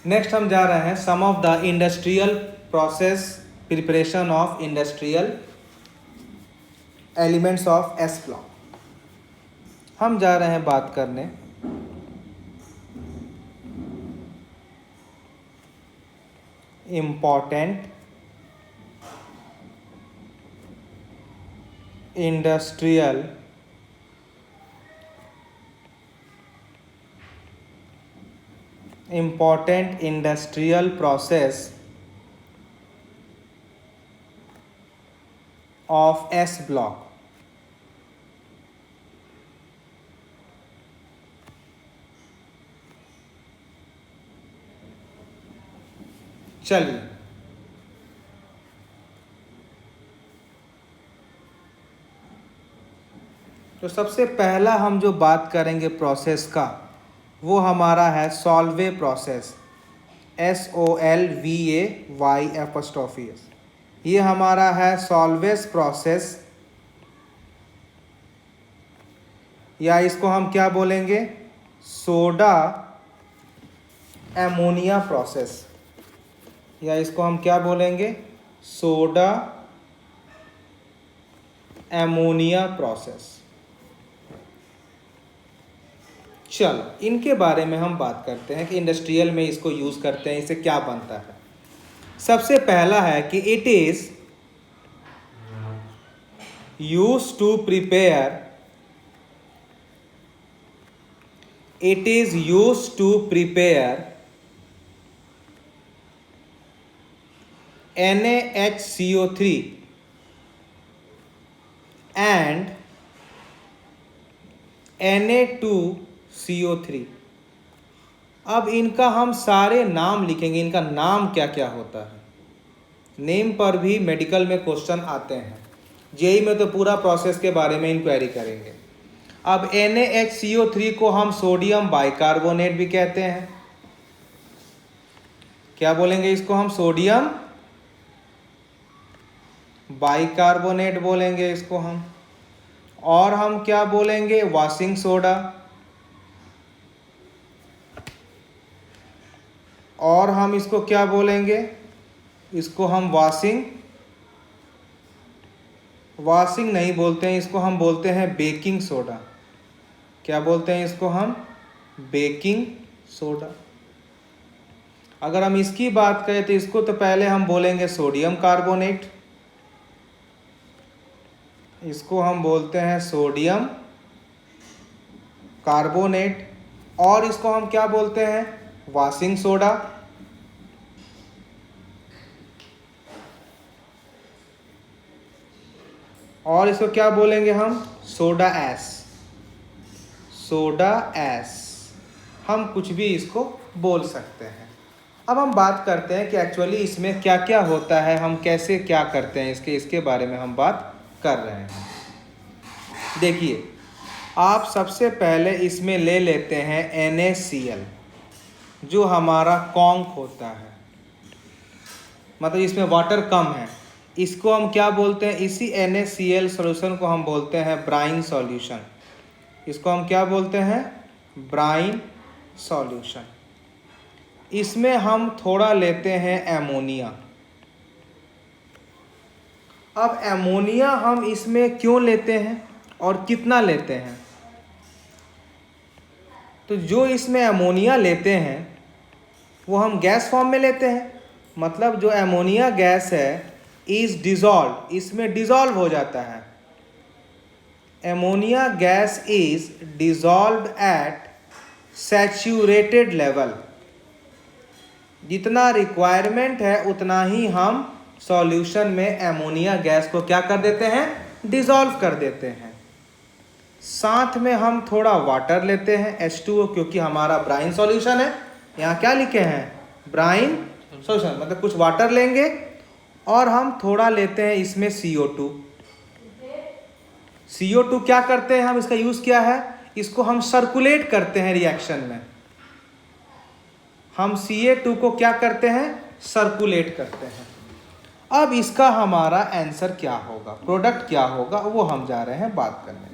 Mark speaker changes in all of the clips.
Speaker 1: Next हम जा रहे हैं some of the industrial process preparation of industrial elements of S block. हम जा रहे हैं बात करने important industrial process of S block. चलिए तो सबसे पहला हम जो बात करेंगे प्रोसेस का वो हमारा है सॉल्वे प्रोसेस, SOLVAY'। ये हमारा है सॉल्वेस प्रोसेस, या इसको हम क्या बोलेंगे, सोडा एमोनिया प्रोसेस, या इसको हम क्या बोलेंगे, सोडा एमोनिया प्रोसेस। चलो इनके बारे में हम बात करते हैं कि इंडस्ट्रियल में इसको यूज़ करते हैं, इससे क्या बनता है। सबसे पहला है कि it is used to prepare NaHCO3 and Na2CO3। अब इनका हम सारे नाम लिखेंगे, इनका नाम क्या क्या होता है। नेम पर भी मेडिकल में क्वेश्चन आते हैं, जेई में तो पूरा प्रोसेस के बारे में इंक्वायरी करेंगे। अब NaHCO3 को हम सोडियम बाइकार्बोनेट भी कहते हैं। क्या बोलेंगे इसको हम, सोडियम बाइकार्बोनेट बोलेंगे इसको हम। और हम क्या बोलेंगे, वॉशिंग सोडा। और हम इसको क्या बोलेंगे, इसको हम वॉशिंग नहीं बोलते हैं, इसको हम बोलते हैं बेकिंग सोडा। क्या बोलते हैं इसको हम, बेकिंग सोडा। अगर हम इसकी बात करें तो इसको तो पहले हम बोलेंगे सोडियम कार्बोनेट, इसको हम बोलते हैं सोडियम कार्बोनेट। और इसको हम क्या बोलते हैं, वॉशिंग सोडा। और इसको क्या बोलेंगे हम, सोडा एस। हम कुछ भी इसको बोल सकते हैं। अब हम बात करते हैं कि एक्चुअली इसमें क्या क्या होता है, हम कैसे क्या करते हैं, इसके बारे में हम बात कर रहे हैं। देखिए आप सबसे पहले इसमें ले लेते हैं NaCl, जो हमारा कॉन्क होता है, मतलब इसमें वाटर कम है। इसको हम क्या बोलते हैं, इसी NaCl सॉल्यूशन को हम बोलते हैं ब्राइन सॉल्यूशन। इसको हम क्या बोलते हैं, ब्राइन सॉल्यूशन। इसमें हम थोड़ा लेते हैं एमोनिया। अब एमोनिया हम इसमें क्यों लेते हैं और कितना लेते हैं, तो जो इसमें एमोनिया लेते हैं वो हम गैस फॉर्म में लेते हैं। मतलब जो एमोनिया गैस है इज डिजॉल्व, इसमें डिजॉल्व हो जाता है। Ammonia gas is dissolve at saturated level. जितना रिक्वायरमेंट है उतना ही हम सॉल्यूशन में एमोनिया गैस को क्या कर देते हैं, डिजॉल्व कर देते हैं। साथ में हम थोड़ा वाटर लेते हैं H2O, क्योंकि हमारा ब्राइन सॉल्यूशन है। यहाँ क्या लिखे हैं, ब्राइन सॉल्यूशन, मतलब कुछ वाटर लेंगे और हम थोड़ा लेते हैं इसमें CO2। CO2 क्या करते हैं हम, इसका यूज़ क्या है, इसको हम सर्कुलेट करते हैं रिएक्शन में। हम Ca2 को क्या करते हैं, सर्कुलेट करते हैं। अब इसका हमारा आंसर क्या होगा, प्रोडक्ट क्या होगा, वो हम जा रहे हैं बात करने।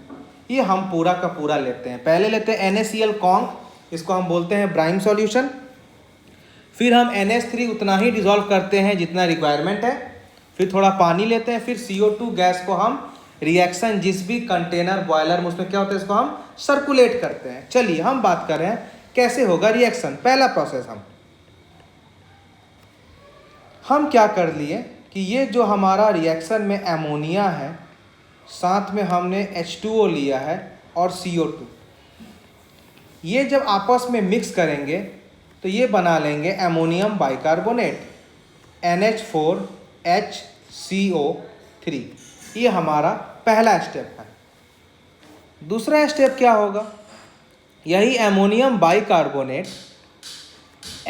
Speaker 1: ये हम पूरा का पूरा लेते हैं। पहले लेते हैं NaCl कॉन्क, इसको हम बोलते हैं ब्राइन सॉल्यूशन। फिर हम NH3 उतना ही डिज़ोल्व करते हैं जितना रिक्वायरमेंट है, फिर थोड़ा पानी लेते हैं, फिर CO2 गैस को हम रिएक्शन जिस भी कंटेनर बॉयलर में उसमें क्या होता है इसको हम सर्कुलेट करते हैं। चलिए हम बात कर रहे हैं कैसे होगा रिएक्शन। पहला प्रोसेस हम क्या कर लिए कि ये जो हमारा रिएक्शन में एमोनिया है, साथ में हमने H2O लिया है और CO2, ये जब आपस में मिक्स करेंगे तो ये बना लेंगे एमोनियम बाइकार्बोनेट NH4HCO3। ये हमारा पहला स्टेप है। दूसरा स्टेप क्या होगा, यही एमोनियम बाइकार्बोनेट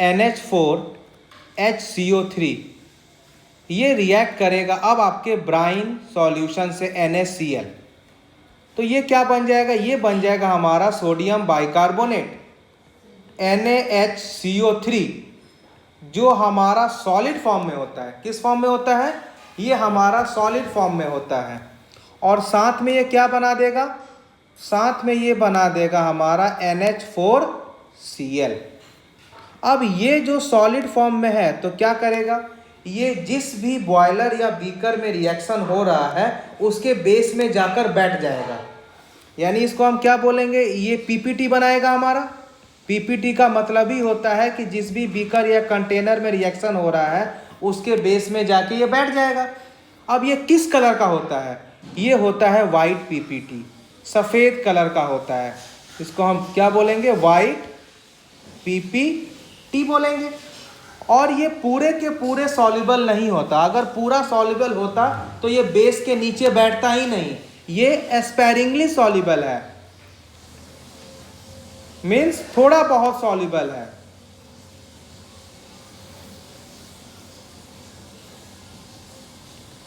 Speaker 1: NH4HCO3 ये रिएक्ट करेगा अब आपके ब्राइन सॉल्यूशन से NaCl, तो ये क्या बन जाएगा, ये बन जाएगा हमारा सोडियम बाइकार्बोनेट NaHCO3 जो हमारा सॉलिड फॉर्म में होता है। किस फॉर्म में होता है, ये हमारा सॉलिड फॉर्म में होता है। और साथ में ये क्या बना देगा, साथ में ये बना देगा हमारा NH4Cl। अब ये जो सॉलिड फॉर्म में है तो क्या करेगा, ये जिस भी बॉयलर या बीकर में रिएक्शन हो रहा है उसके बेस में जाकर बैठ जाएगा, यानी इसको हम क्या बोलेंगे, ये PPT बनाएगा हमारा। PPT का मतलब ही होता है कि जिस भी बीकर या कंटेनर में रिएक्शन हो रहा है उसके बेस में जाके ये बैठ जाएगा। अब ये किस कलर का होता है, ये होता है वाइट PPT, सफ़ेद कलर का होता है। इसको हम क्या बोलेंगे, वाइट PPT बोलेंगे। और ये पूरे के पूरे सॉल्युबल नहीं होता, अगर पूरा सॉल्युबल होता तो ये बेस के नीचे बैठता ही नहीं, ये स्पेरिंगली सॉल्युबल है, मीन्स थोड़ा बहुत सॉल्युबल है।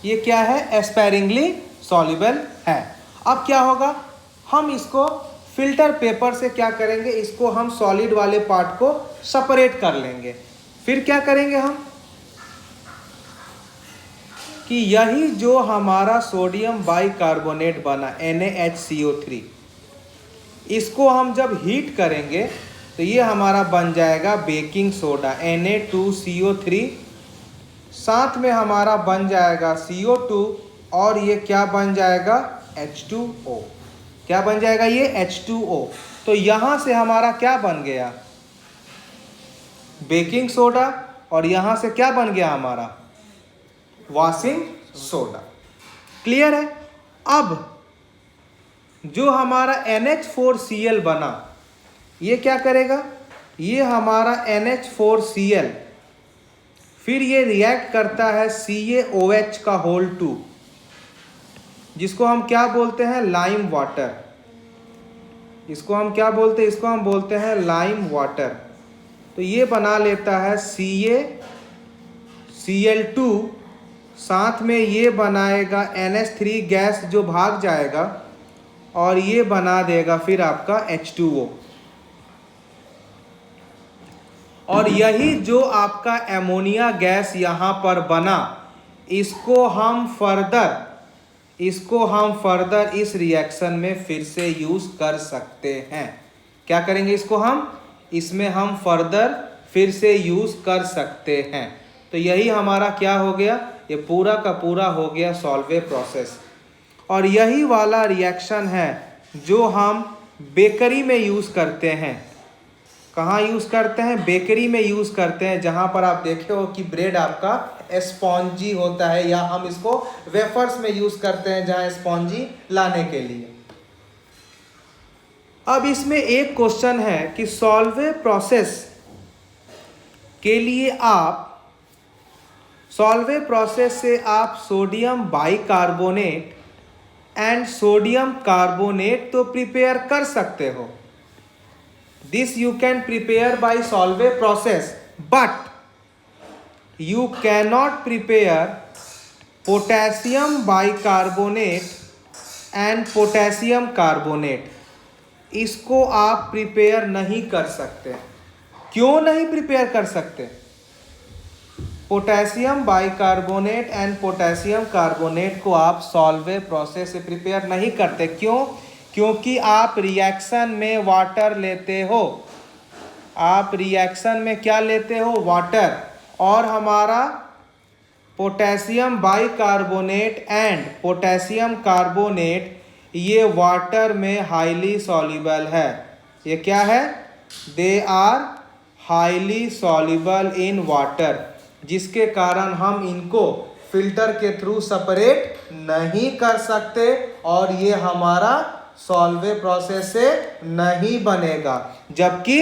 Speaker 1: ये क्या है, स्पेरिंगली सॉल्युबल है। अब क्या होगा, हम इसको फिल्टर पेपर से क्या करेंगे, इसको हम सॉलिड वाले पार्ट को सेपरेट कर लेंगे। फिर क्या करेंगे हम कि यही जो हमारा सोडियम बाइकार्बोनेट बना NaHCO3, इसको हम जब हीट करेंगे तो ये हमारा बन जाएगा बेकिंग सोडा Na2CO3, साथ में हमारा बन जाएगा CO2 और ये क्या बन जाएगा, H2O। क्या बन जाएगा, ये H2O। तो यहाँ से हमारा क्या बन गया, बेकिंग सोडा, और यहाँ से क्या बन गया हमारा, वॉशिंग सोडा। क्लियर है। अब जो हमारा NH4Cl बना, ये क्या करेगा, ये हमारा NH4Cl फिर ये रिएक्ट करता है CaOH का होल 2, जिसको हम क्या बोलते हैं, लाइम वाटर। इसको हम क्या बोलते हैं, इसको हम बोलते हैं लाइम वाटर। तो ये बना लेता है CaCl2, साथ में ये बनाएगा NH3 गैस जो भाग जाएगा और ये बना देगा फिर आपका H2O। और यही जो आपका एमोनिया गैस यहाँ पर बना, इसको हम फर्दर इस रिएक्शन में फिर से यूज़ कर सकते हैं। क्या करेंगे, इसको हम इसमें हम फर्दर फिर से यूज़ कर सकते हैं। तो यही हमारा क्या हो गया, ये पूरा का पूरा हो गया सॉल्वे प्रोसेस। और यही वाला रिएक्शन है जो हम बेकरी में यूज़ करते हैं। कहाँ यूज़ करते हैं, बेकरी में यूज़ करते हैं, जहाँ पर आप देखे हो कि ब्रेड आपका स्पॉन्जी होता है, या हम इसको वेफर्स में यूज़ करते हैं जहाँ स्पॉन्जी लाने के लिए। अब इसमें एक क्वेश्चन है कि सॉल्वे प्रोसेस के लिए सॉल्वे प्रोसेस से आप sodium bicarbonate and sodium carbonate तो प्रिपेयर कर सकते हो, this you can prepare by Solvay process, but you cannot prepare potassium bicarbonate and potassium carbonate. इसको आप प्रिपेयर नहीं कर सकते। क्यों नहीं प्रिपेयर कर सकते, potassium bicarbonate and potassium carbonate को आप सॉल्वे प्रोसेस से प्रिपेयर नहीं करते। क्यों, क्योंकि आप रिएक्शन में वाटर लेते हो। आप रिएक्शन में क्या लेते हो, वाटर, और हमारा potassium bicarbonate and potassium carbonate ये वाटर में हाईली सॉल्युबल है। ये क्या है, they are highly soluble in water, जिसके कारण हम इनको फिल्टर के थ्रू सेपरेट नहीं कर सकते और ये हमारा सॉल्वे प्रोसेस से नहीं बनेगा। जबकि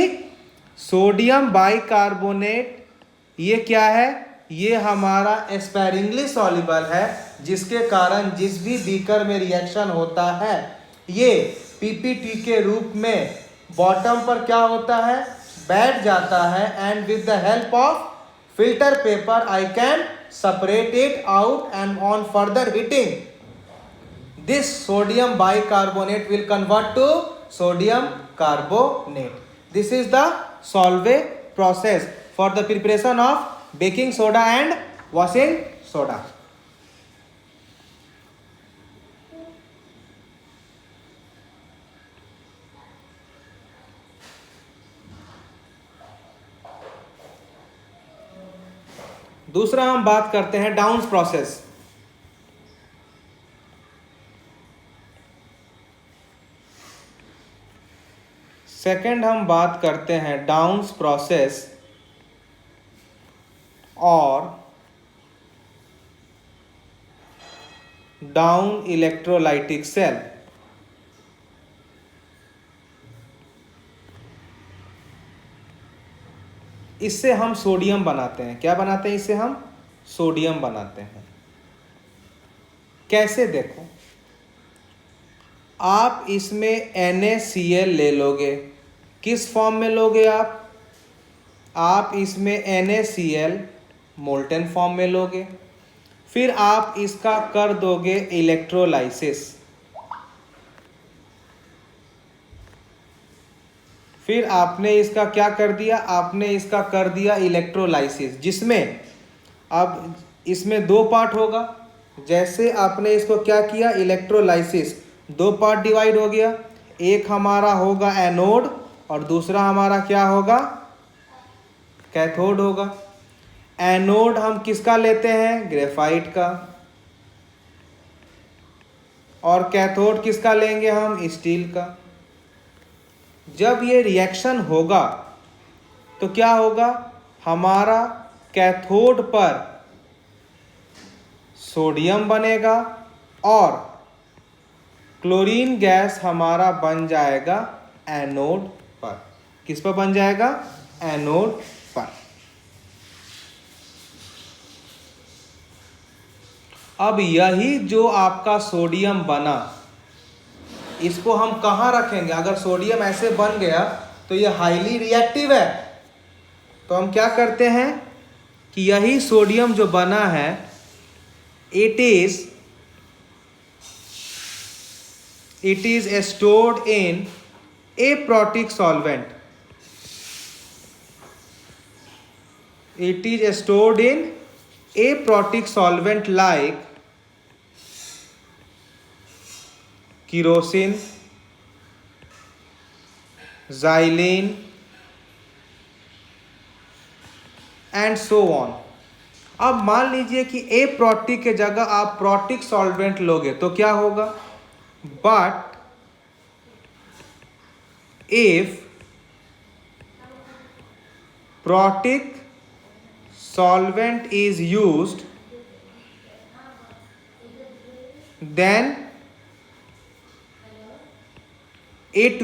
Speaker 1: सोडियम बाइकार्बोनेट ये क्या है, ये हमारा स्पेरिंगली सॉल्युबल है, जिसके कारण जिस भी बीकर में रिएक्शन होता है ये पीपीटी के रूप में बॉटम पर क्या होता है, बैठ जाता है, and with the help of filter paper I can separate it out, and on further heating this sodium bicarbonate will convert to sodium carbonate. This is the solve process for the preparation of baking soda and washing soda. दूसरा हम बात करते हैं downs process. Second हम बात करते हैं downs process और डाउन इलेक्ट्रोलाइटिक सेल। इससे हम सोडियम बनाते हैं। क्या बनाते हैं, इससे हम सोडियम बनाते हैं। कैसे, देखो, आप इसमें NaCl ले लोगे। किस फॉर्म में लोगे आप इसमें NaCl मोल्टेन फॉर्म में लोगे। फिर आप इसका कर दोगे इलेक्ट्रोलाइसिस। फिर आपने इसका क्या कर दिया, आपने इसका कर दिया इलेक्ट्रोलाइसिस, जिसमें अब इसमें दो पार्ट होगा। जैसे आपने इसको क्या किया, इलेक्ट्रोलाइसिस, दो पार्ट डिवाइड हो गया। एक हमारा होगा एनोड और दूसरा हमारा क्या होगा, कैथोड होगा। एनोड हम किसका लेते हैं, ग्रेफाइट का, और कैथोड किसका लेंगे हम, स्टील का। जब ये रिएक्शन होगा तो क्या होगा, हमारा कैथोड पर सोडियम बनेगा और क्लोरीन गैस हमारा बन जाएगा एनोड पर। किस पर बन जाएगा, एनोड पर। अब यही जो आपका सोडियम बना, इसको हम कहाँ रखेंगे। अगर सोडियम ऐसे बन गया तो ये हाईली रिएक्टिव है, तो हम क्या करते हैं कि यही सोडियम जो बना है, it is stored in aprotic solvent. It is stored in aprotic solvent like kerosene, xylene and so on. अब मान लीजिए कि एप्रोटिक के जगह आप प्रोटिक सॉल्वेंट लोगे तो क्या होगा, but if protic solvent is used then it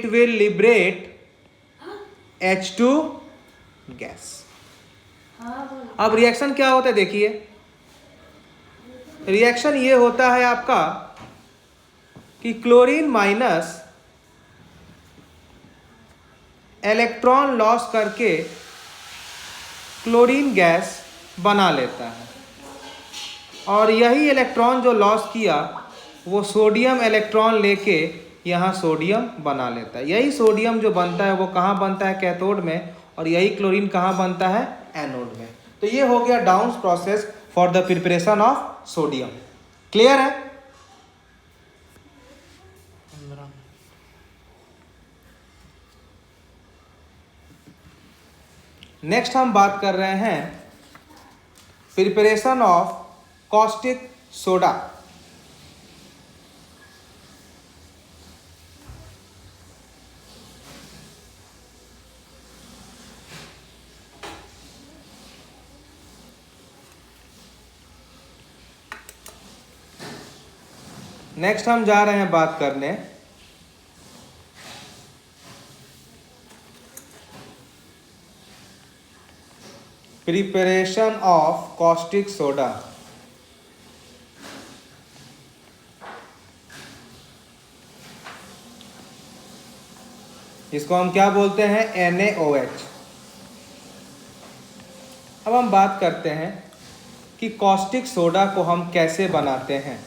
Speaker 1: will liberate H2 gas. अब रिएक्शन क्या होता है, देखिए, रिएक्शन ये होता है आपका कि क्लोरीन माइनस इलेक्ट्रॉन लॉस करके क्लोरीन गैस बना लेता है, और यही इलेक्ट्रॉन जो लॉस किया वो सोडियम इलेक्ट्रॉन लेके यहाँ सोडियम बना लेता है। यही सोडियम जो बनता है वो कहाँ बनता है, कैथोड में, और यही क्लोरीन कहाँ बनता है, एनोड में। तो ये हो गया downs process for the preparation of sodium. Clear है। नेक्स्ट हम बात कर रहे हैं preparation of caustic soda. Next हम जा रहे हैं बात करने प्रिपरेशन ऑफ कॉस्टिक सोडा। इसको हम क्या बोलते हैं? NaOH। अब हम बात करते हैं कि कॉस्टिक सोडा को हम कैसे बनाते हैं।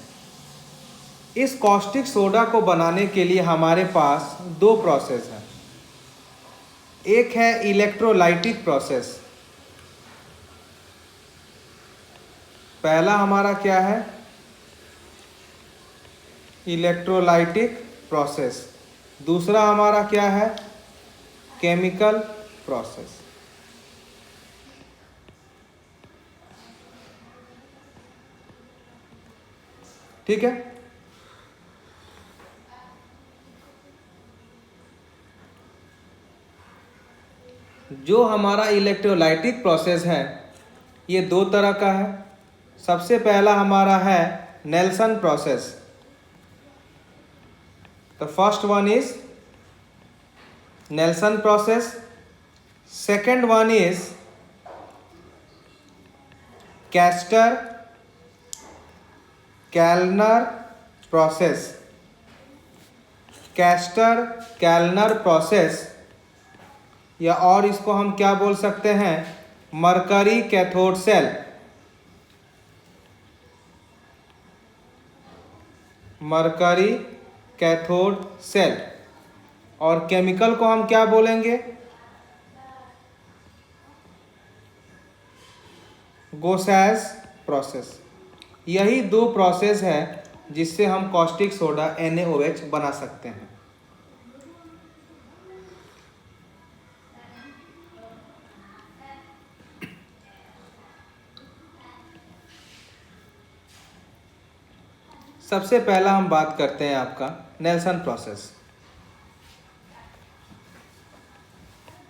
Speaker 1: इस कॉस्टिक सोडा को बनाने के लिए हमारे पास दो प्रोसेस हैं। एक है इलेक्ट्रोलाइटिक प्रोसेस। पहला हमारा क्या है? Electrolytic process. दूसरा हमारा क्या है? Chemical process. ठीक है। जो हमारा इलेक्ट्रोलाइटिक प्रोसेस है ये दो तरह का है। सबसे पहला हमारा है Nelson process. The first one is Nelson process. Second one is Castner Kellner process. Castner Kellner process, या और इसको हम क्या बोल सकते हैं? Mercury cathode cell. Mercury cathode cell. और केमिकल को हम क्या बोलेंगे? Gossage process. यही दो प्रोसेस है जिससे हम कॉस्टिक सोडा NaOH बना सकते हैं। सबसे पहला हम बात करते हैं आपका नेल्सन प्रोसेस।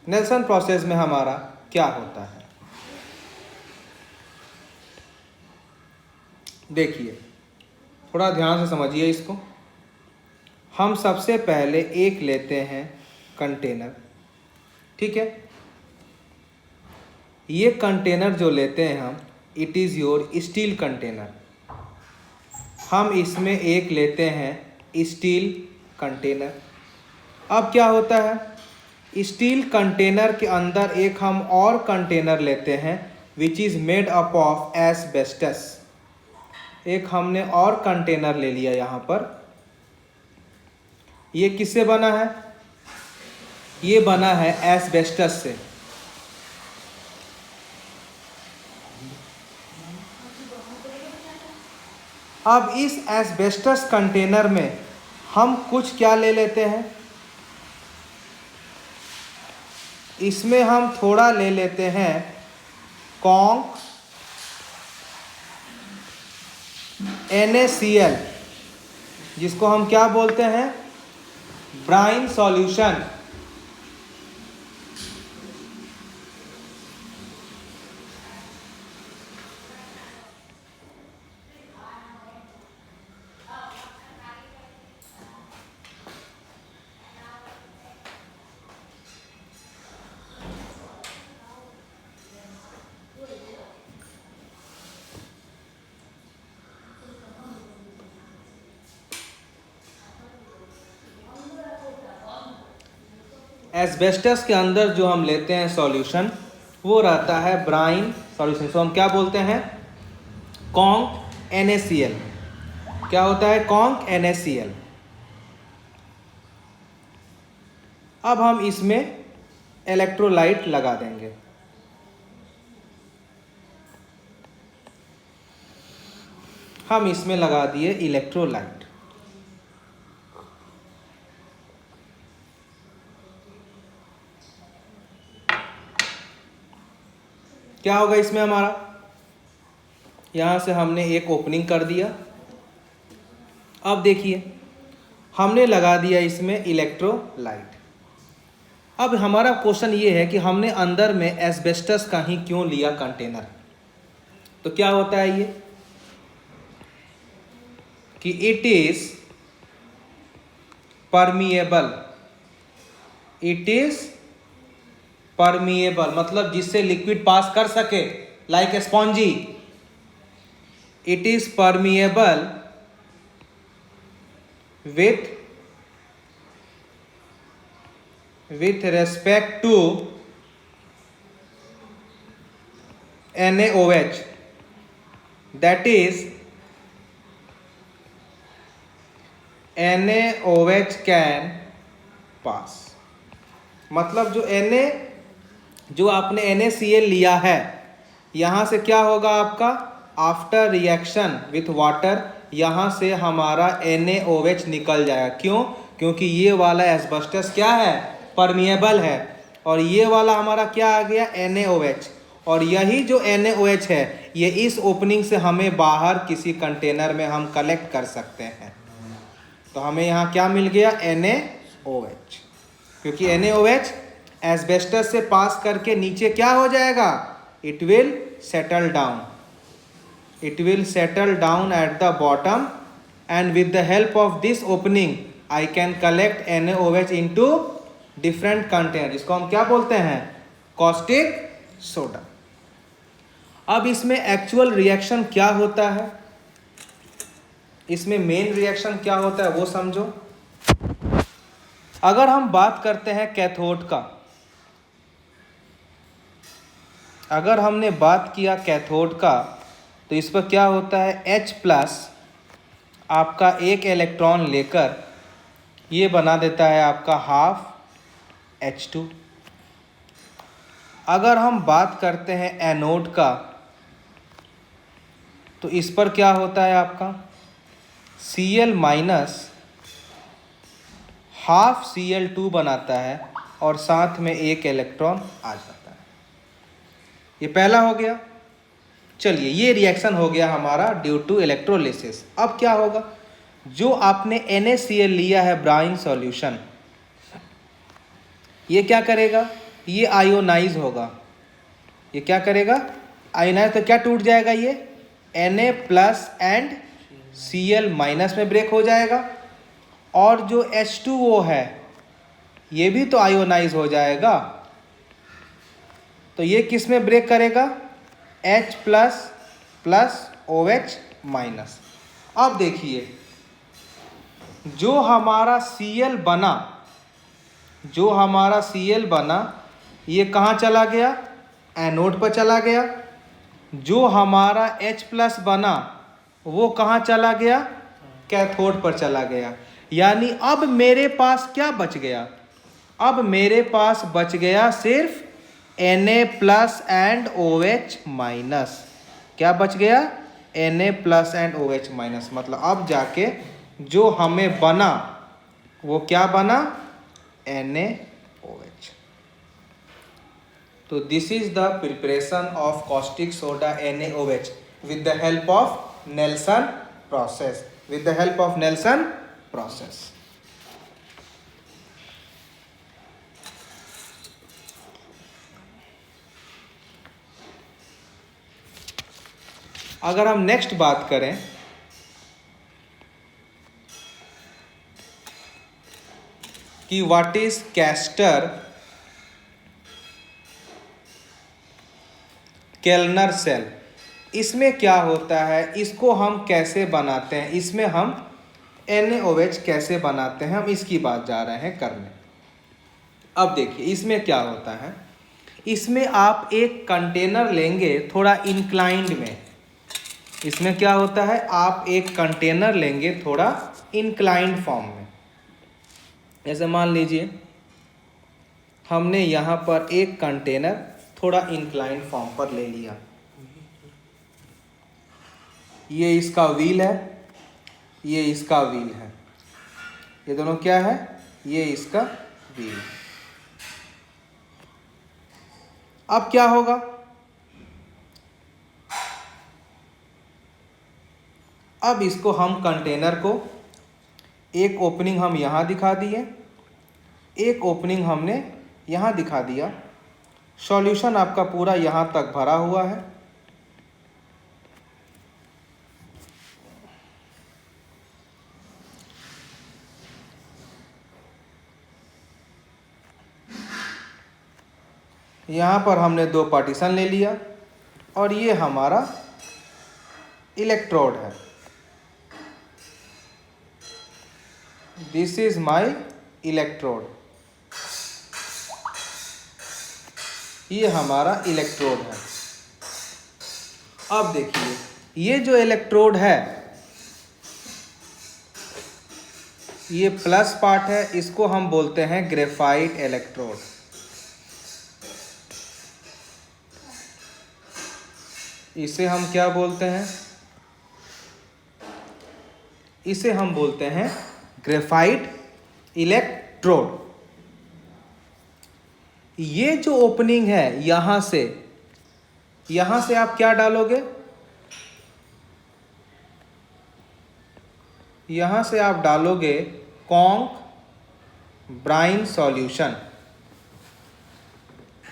Speaker 1: नेल्सन प्रोसेस में हमारा क्या होता है? देखिए, थोड़ा ध्यान से समझिए इसको। हम सबसे पहले एक लेते हैं कंटेनर। ठीक है। ये कंटेनर जो लेते हैं हम, it is your steel container. हम इसमें एक लेते हैं स्टील कंटेनर। अब क्या होता है? स्टील कंटेनर के अंदर एक हम और कंटेनर लेते हैं which is made up of asbestos. एक हमने और कंटेनर ले लिया यहाँ पर। ये किससे बना है? ये बना है एस्बेस्टस से। अब इस एस्बेस्टस कंटेनर में हम कुछ क्या ले लेते हैं? इसमें हम थोड़ा ले लेते हैं कॉन्क NaCl, जिसको हम क्या बोलते हैं? Brine solution. एस्बेस्टस के अंदर जो हम लेते हैं सॉल्यूशन, वो रहता है ब्राइन सॉल्यूशन। तो हम क्या बोलते हैं? Conc NaCl। क्या होता है? Conc NaCl। अब हम इसमें इलेक्ट्रोलाइट लगा देंगे। हम इसमें लगा दिए इलेक्ट्रोलाइट। क्या होगा इसमें हमारा, यहाँ से हमने एक ओपनिंग कर दिया। अब देखिए हमने लगा दिया इसमें इलेक्ट्रोलाइट। अब हमारा क्वेश्चन ये है कि हमने अंदर में एस्बेस्टस का ही क्यों लिया कंटेनर। तो क्या होता है ये कि it is permeable, it is permeable मतलब जिससे लिक्विड पास कर सके, like spongy. It is permeable with respect to NaOH, that is NaOH can pass। मतलब जो आपने NaCl लिया है, यहाँ से क्या होगा आपका, आफ्टर रिएक्शन विथ वाटर यहाँ से हमारा NaOH निकल जाएगा। क्यों? क्योंकि ये वाला एस्बेस्टस क्या है, परमिएबल है, और ये वाला हमारा क्या आ गया, NaOH। और यही जो NaOH है ये इस ओपनिंग से हमें बाहर किसी कंटेनर में हम कलेक्ट कर सकते हैं। तो हमें यहाँ क्या मिल गया, NaOH। क्योंकि NaOH एस्बेस्टस से पास करके नीचे क्या हो जाएगा, it will settle down, it will settle down at the bottom, and with the help of this opening I can collect NaOH into different container, जिसको हम क्या बोलते हैं, caustic soda। अब इसमें एक्चुअल रिएक्शन क्या होता है, इसमें मेन रिएक्शन क्या होता है वो समझो। अगर हम बात करते हैं कैथोड का, अगर हमने बात किया कैथोड का तो इस पर क्या होता है, H+ आपका एक इलेक्ट्रॉन लेकर ये बना देता है आपका हाफ H2। अगर हम बात करते हैं एनोड का तो इस पर क्या होता है आपका Cl- हाफ Cl2 बनाता है और साथ में एक इलेक्ट्रॉन आ जाता है। ये पहला हो गया। चलिए ये रिएक्शन हो गया हमारा ड्यू टू इलेक्ट्रोलिसिस। अब क्या होगा, जो आपने NaCl लिया है ब्राइन सॉल्यूशन, ये क्या करेगा, ये आयोनाइज होगा। ये क्या करेगा, आयोनाइज। तो क्या टूट जाएगा, ये Na+ एंड Cl- में ब्रेक हो जाएगा, और जो H2O है ये भी तो आयोनाइज हो जाएगा। तो ये किस में ब्रेक करेगा, H+ OH-। अब देखिए जो हमारा Cl बना, जो हमारा Cl बना ये कहाँ चला गया, एनोड पर चला गया। जो हमारा H+ बना वो कहाँ चला गया, कैथोड पर चला गया। यानी अब मेरे पास क्या बच गया, अब मेरे पास बच गया सिर्फ Na+ एंड OH-। क्या बच गया, Na+ एंड OH-। मतलब अब जाके जो हमें बना वो क्या बना, NaOH। तो this is the preparation of caustic soda NaOH with the help of Nelson process, with the help of Nelson process। अगर हम नेक्स्ट बात करें कि what is castor Kellner cell, इसमें क्या होता है, इसको हम कैसे बनाते हैं, इसमें हम NaOH कैसे बनाते हैं, हम इसकी बात जा रहे हैं करने। अब देखिए इसमें क्या होता है, इसमें आप एक कंटेनर लेंगे थोड़ा इंक्लाइंड में। इसमें क्या होता है, आप एक कंटेनर लेंगे थोड़ा इंक्लाइंड फॉर्म में। जैसे मान लीजिए हमने यहाँ पर एक कंटेनर थोड़ा इंक्लाइंड फॉर्म पर ले लिया। ये इसका व्हील है, ये इसका व्हील है, ये दोनों क्या है, ये इसका व्हील। अब क्या होगा, अब इसको हम कंटेनर को एक ओपनिंग हम यहाँ दिखा दिए, एक ओपनिंग हमने यहाँ दिखा दिया। सॉल्यूशन आपका पूरा यहाँ तक भरा हुआ है। यहाँ पर हमने 2 पार्टीशन ले लिया और ये हमारा इलेक्ट्रोड है। दिस इज माई इलेक्ट्रोड, ये हमारा इलेक्ट्रोड है। अब देखिए, ये जो इलेक्ट्रोड है ये प्लस पार्ट है, इसको हम बोलते हैं ग्रेफाइट इलेक्ट्रोड। इसे हम क्या बोलते हैं? इसे हम बोलते हैं ग्रेफाइट इलेक्ट्रोड। ये जो ओपनिंग है यहां से आप क्या डालोगे? यहां से आप डालोगे कॉन्क ब्राइन सॉल्यूशन।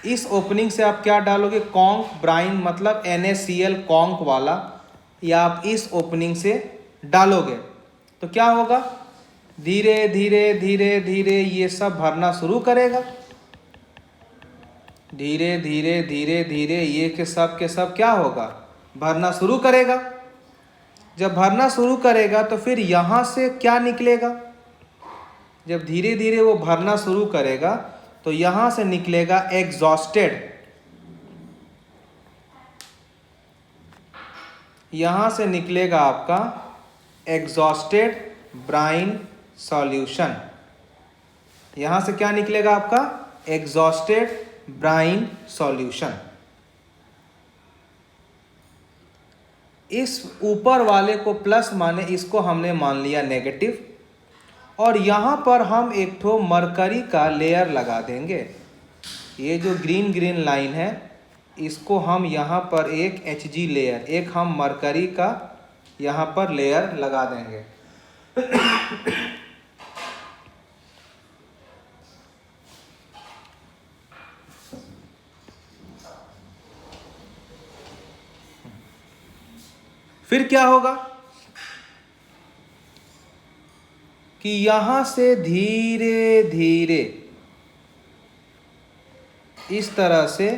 Speaker 1: इस ओपनिंग से आप क्या डालोगे? कॉन्क ब्राइन, मतलब NaCl कॉन्क वाला, या आप इस ओपनिंग से डालोगे तो क्या होगा? धीरे धीरे धीरे धीरे ये सब भरना शुरू करेगा। धीरे धीरे धीरे धीरे ये के सब क्या होगा? भरना शुरू करेगा। जब भरना शुरू करेगा तो फिर यहाँ से क्या निकलेगा? जब धीरे धीरे वो भरना शुरू करेगा तो यहाँ से निकलेगा एग्जॉस्टेड। यहाँ से निकलेगा आपका एग्जॉस्टेड ब्राइन सॉल्यूशन। यहाँ से क्या निकलेगा आपका? Exhausted brine solution. इस ऊपर वाले को प्लस माने इसको हमने मान लिया नेगेटिव, और यहाँ पर हम एक ठो मरकरी का लेयर लगा देंगे। ये जो ग्रीन ग्रीन लाइन है इसको हम यहाँ पर एक Hg लेयर, एक हम मरकरी का यहाँ पर लेयर लगा देंगे। फिर क्या होगा कि यहां से धीरे धीरे इस तरह से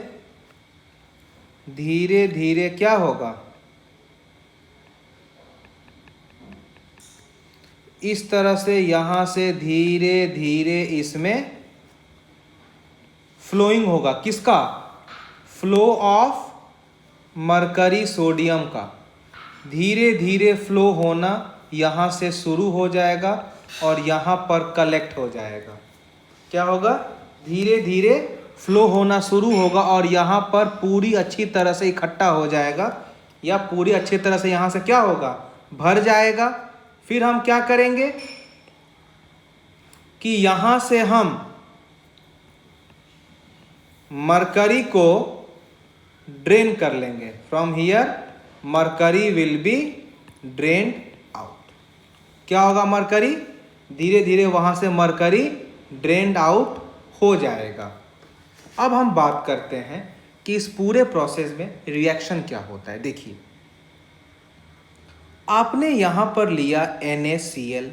Speaker 1: धीरे धीरे क्या होगा? इस तरह से यहां से धीरे धीरे इसमें फ्लोइंग होगा। किसका? फ्लो ऑफ मरकरी सोडियम का। धीरे धीरे फ्लो होना यहाँ से शुरू हो जाएगा और यहाँ पर कलेक्ट हो जाएगा। क्या होगा? धीरे धीरे फ्लो होना शुरू होगा और यहाँ पर पूरी अच्छी तरह से इकट्ठा हो जाएगा, या पूरी अच्छी तरह से यहाँ से क्या होगा? भर जाएगा। फिर हम क्या करेंगे कि यहाँ से हम मरकरी को ड्रेन कर लेंगे। From here mercury will be drained out. क्या होगा? मरकरी धीरे धीरे वहां से मरकरी ड्रेन्ड आउट हो जाएगा। अब हम बात करते हैं कि इस पूरे प्रोसेस में रिएक्शन क्या होता है। देखिए, आपने यहां पर लिया NaCl,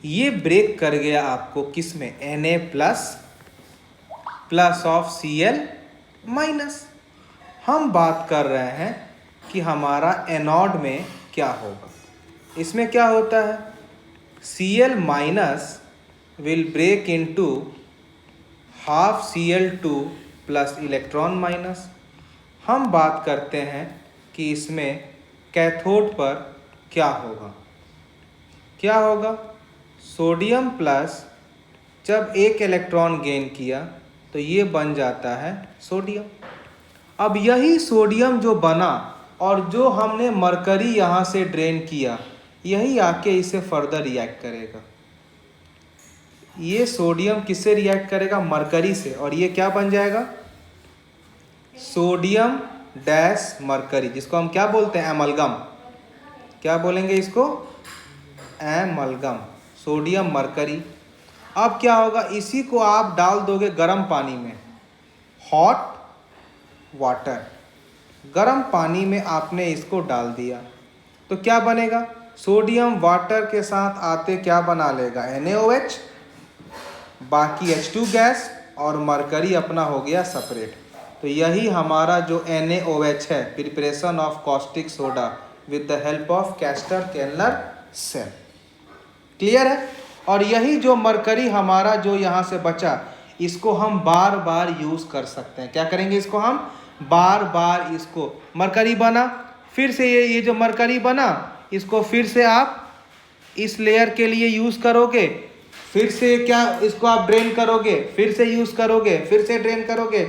Speaker 1: ये ब्रेक कर गया आपको किस में? Na plus of Cl minus. हम बात कर रहे हैं कि हमारा एनोड में क्या होगा। इसमें क्या होता है? Cl minus will break into half Cl2 plus electron minus. हम बात करते हैं कि इसमें कैथोड पर क्या होगा। क्या होगा? सोडियम प्लस, जब एक इलेक्ट्रॉन गेन किया तो ये बन जाता है सोडियम। अब यही सोडियम जो बना और जो हमने मरकरी यहाँ से ड्रेन किया, यही आके इसे फर्दर रिएक्ट करेगा। ये सोडियम किससे रिएक्ट करेगा? मरकरी से, और ये क्या बन जाएगा? सोडियम डैश मरकरी, जिसको हम क्या बोलते हैं? एमलगम। क्या बोलेंगे इसको? Amalgam, sodium mercury. अब क्या होगा, इसी को आप डाल दोगे गर्म पानी में, हॉट वाटर, गर्म पानी में आपने इसको डाल दिया तो क्या बनेगा? सोडियम वाटर के साथ आते क्या बना लेगा? NaOH, बाकी H2 गैस और मरकरी अपना हो गया सेपरेट। तो यही हमारा जो NaOH है, preparation of caustic soda with the help of Castner Kellner cell. Clear है? और यही जो मरकरी हमारा जो यहाँ से बचा, इसको हम बार बार यूज़ कर सकते हैं। क्या करेंगे? इसको हम बार बार, इसको मरकरी बना, फिर से ये जो मरकरी बना, इसको फिर से आप इस लेयर के लिए यूज़ करोगे, फिर से क्या इसको आप ड्रेन करोगे, फिर से यूज़ करोगे, फिर से ड्रेन करोगे।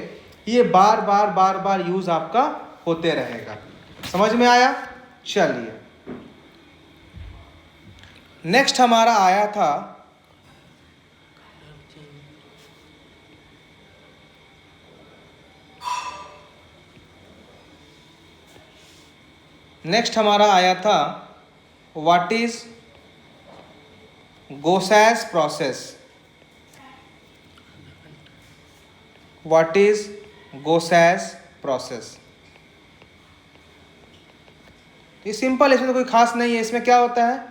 Speaker 1: ये बार बार बार बार यूज़ आपका होते रहेगा। समझ में आया? चलिए, नेक्स्ट हमारा आया था what is Gauss's process. What is Gauss's process? ये सिंपल है, इसमें तो कोई खास नहीं है। इसमें क्या होता है,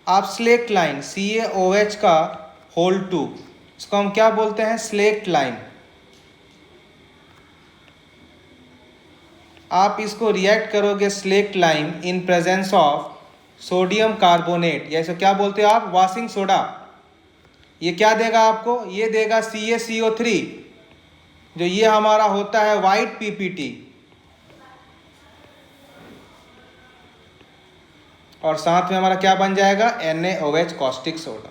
Speaker 1: आप स्लेक्ट लाइन CaOH का होल 2, इसको हम क्या बोलते हैं? Slaked lime. आप इसको रिएक्ट करोगे slaked lime in presence of sodium carbonate, या इसको क्या बोलते हो आप? Washing soda. ये क्या देगा आपको? ये देगा CaCO3, जो ये हमारा होता है वाइट PPT, और साथ में हमारा क्या बन जाएगा? NaOH caustic soda.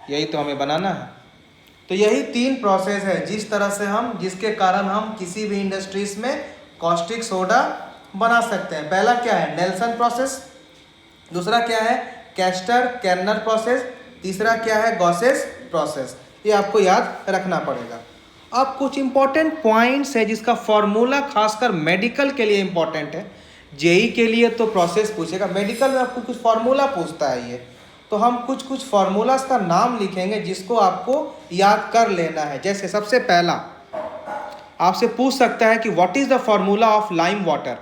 Speaker 1: यही तो हमें बनाना है। तो यही 3 प्रोसेस है जिस तरह से हम, जिसके कारण हम किसी भी इंडस्ट्रीज में कॉस्टिक सोडा बना सकते हैं। पहला क्या है? Nelson process. दूसरा क्या है? Castner Kellner process. तीसरा क्या है? Gossage process. ये आपको याद रखना पड़ेगा। अब कुछ इंपॉर्टेंट पॉइंट्स है जिसका फॉर्मूला खासकर मेडिकल के लिए इंपॉर्टेंट है। जेई के लिए तो प्रोसेस पूछेगा, मेडिकल में आपको कुछ फॉर्मूला पूछता है ये, तो हम कुछ फॉर्मूलाज का नाम लिखेंगे जिसको आपको याद कर लेना है। जैसे सबसे पहला आपसे पूछ सकता है कि what is the formula of lime water.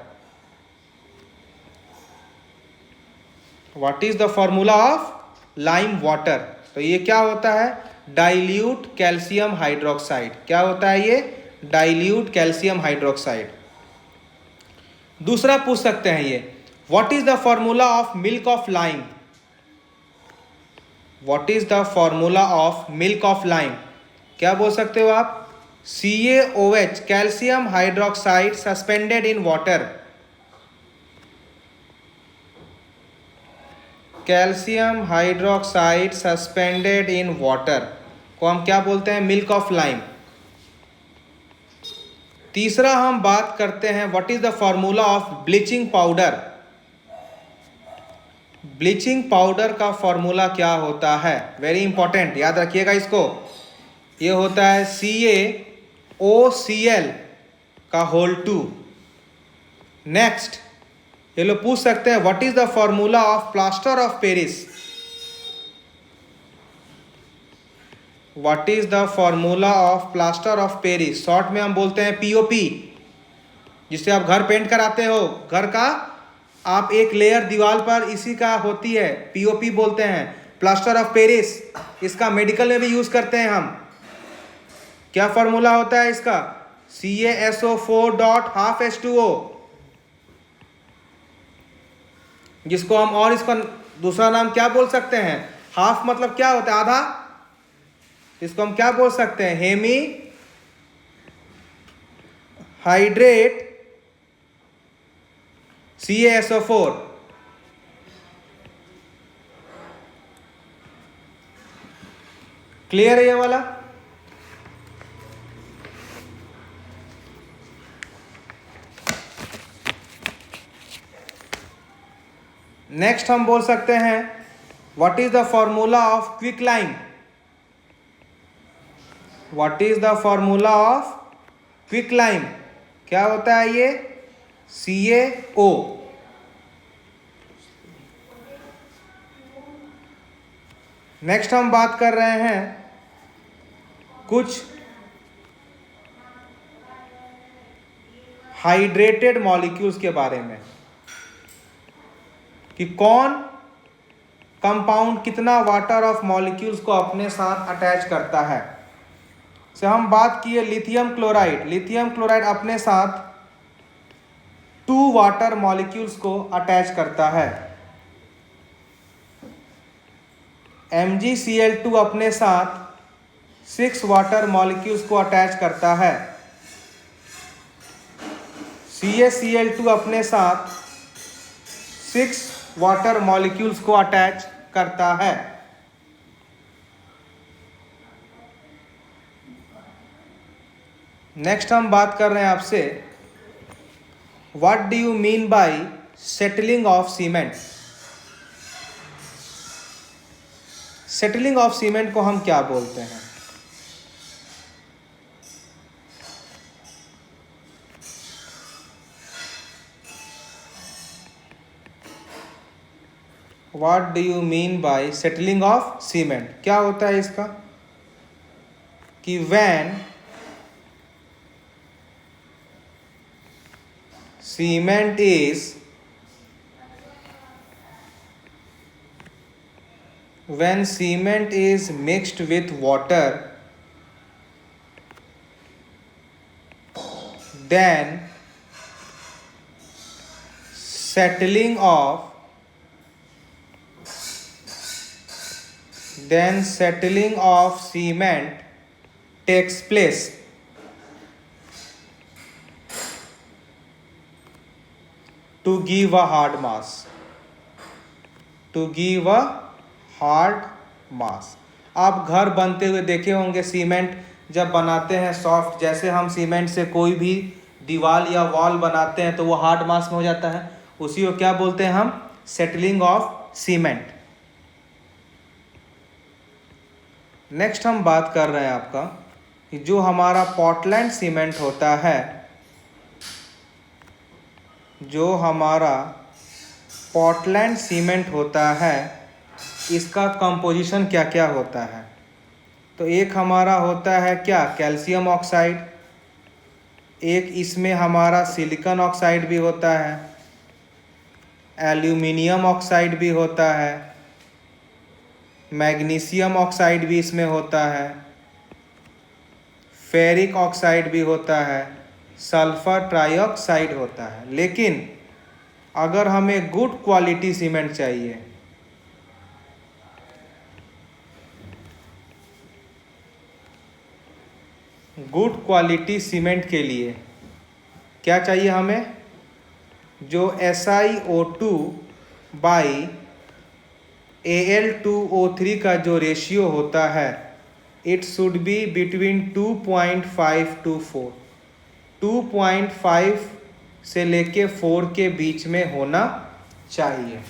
Speaker 1: What is the formula of lime water? तो ये क्या होता है? Dilute calcium hydroxide. क्या होता है ये? Dilute calcium hydroxide. दूसरा पूछ सकते हैं ये, what is the formula of milk of lime. What is the formula of milk of lime? क्या बोल सकते हो आप? CaOH, calcium hydroxide suspended in water. Calcium hydroxide suspended in water को हम क्या बोलते हैं? Milk of lime. तीसरा हम बात करते हैं, what is the formula of bleaching powder. Bleaching powder का फॉर्मूला क्या होता है? वेरी इंपॉर्टेंट, याद रखिएगा इसको। ये होता है CaOCl का होल 2। नेक्स्ट ये लोग पूछ सकते हैं, what is the formula of plaster of Paris. What is the formula of plaster of Paris? Short में हम बोलते हैं POP, जिससे आप घर पेंट कराते हो। घर का आप एक लेयर दीवार पर इसी का होती है, POP बोलते हैं, प्लास्टर ऑफ पेरिस। इसका मेडिकल में भी यूज करते हैं हम। क्या फॉर्मूला होता है इसका? CaSO4.12H2O, जिसको हम, और इसका दूसरा नाम क्या बोल सकते हैं? हाफ मतलब क्या होता है? आधा। इसको हम क्या बोल सकते हैं? Hemy hydrate CaSO4। क्लियर है ये वाला? नेक्स्ट हम बोल सकते हैं, what is the formula of quick lime. What is the formula of quick lime? क्या होता है ये? CaO। नेक्स्ट हम बात कर रहे हैं कुछ हाइड्रेटेड मॉलिक्यूल्स के बारे में कि कौन कंपाउंड कितना वाटर ऑफ मॉलिक्यूल्स को अपने साथ अटैच करता है। से हम बात किए लिथियम क्लोराइड। लिथियम क्लोराइड अपने साथ 2 वाटर मॉलिक्यूल्स को अटैच करता है। MgCl2 अपने साथ 6 वाटर मॉलिक्यूल्स को अटैच करता है। CaCl2 अपने साथ 6 वाटर मॉलिक्यूल्स को अटैच करता है। नेक्स्ट हम बात कर रहे हैं आपसे what do you mean by settling of cement. Settling of cement को हम क्या बोलते हैं? What do you mean by settling of cement? क्या होता है इसका कि when cement is mixed with water, then settling of cement takes place. To give a hard mass. आप घर बनते हुए देखे होंगे, सीमेंट जब बनाते हैं सॉफ्ट, जैसे हम सीमेंट से कोई भी दीवार या वॉल बनाते हैं तो वो हार्ड मास में हो जाता है। उसी को क्या बोलते हैं हम? Settling of cement. नेक्स्ट हम बात कर रहे हैं आपका कि जो हमारा पोर्टलैंड सीमेंट होता है, जो हमारा पोर्टलैंड सीमेंट होता है, इसका कंपोजिशन क्या क्या होता है? तो एक हमारा होता है क्या? Calcium oxide. एक इसमें हमारा सिलिकॉन ऑक्साइड भी होता है, एल्यूमिनियम ऑक्साइड भी होता है, मैग्नीशियम ऑक्साइड भी इसमें होता है, फेरिक ऑक्साइड भी होता है, सल्फर ट्राइऑक्साइड होता है। लेकिन अगर हमें गुड क्वालिटी सीमेंट चाहिए, गुड क्वालिटी सीमेंट के लिए क्या चाहिए हमें? जो SiO2 बाई Al2O3 का जो रेशियो होता है, it should be between 2.5 to 4। 2.5 से लेके 4 के बीच में होना चाहिए।